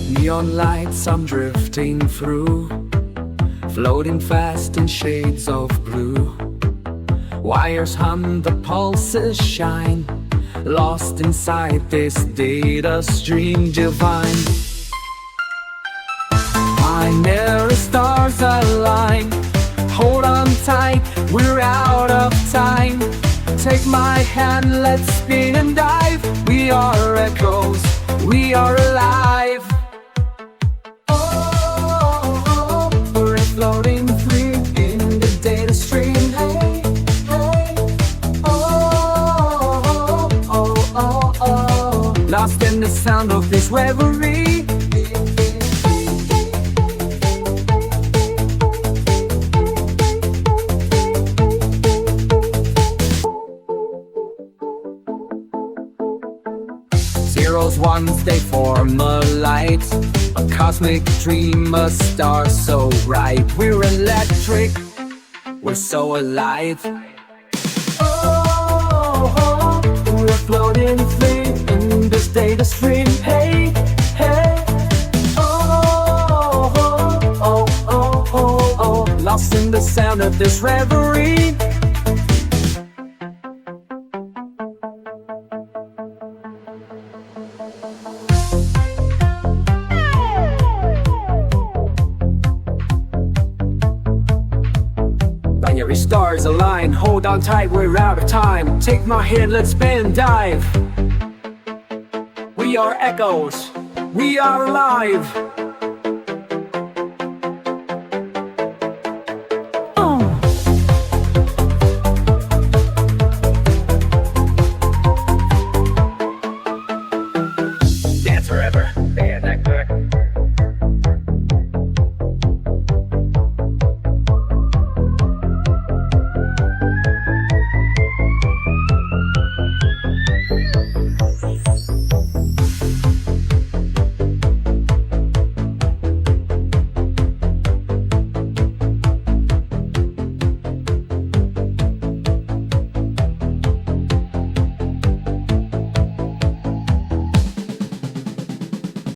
Neon lights I'm drifting through, floating fast in shades of blue. Wires hum, the pulses shine, lost inside this data stream divine. Binary stars align, hold on tight, we're out of time. Take my hand, let's spin and dive. We are echoes, we are alive. We're floating free in the data stream. Hey, hey. Lost in the sound of this reverie. Zeros, ones, they form a light, a cosmic dream, a star so bright. We're electric, we're so alive. We're floating free in this data stream. Hey, hey. Lost in the sound of this reverie. Binary stars align, hold on tight, we're out of time. Take my hand, let's spin and dive. We are echoes, we are alive.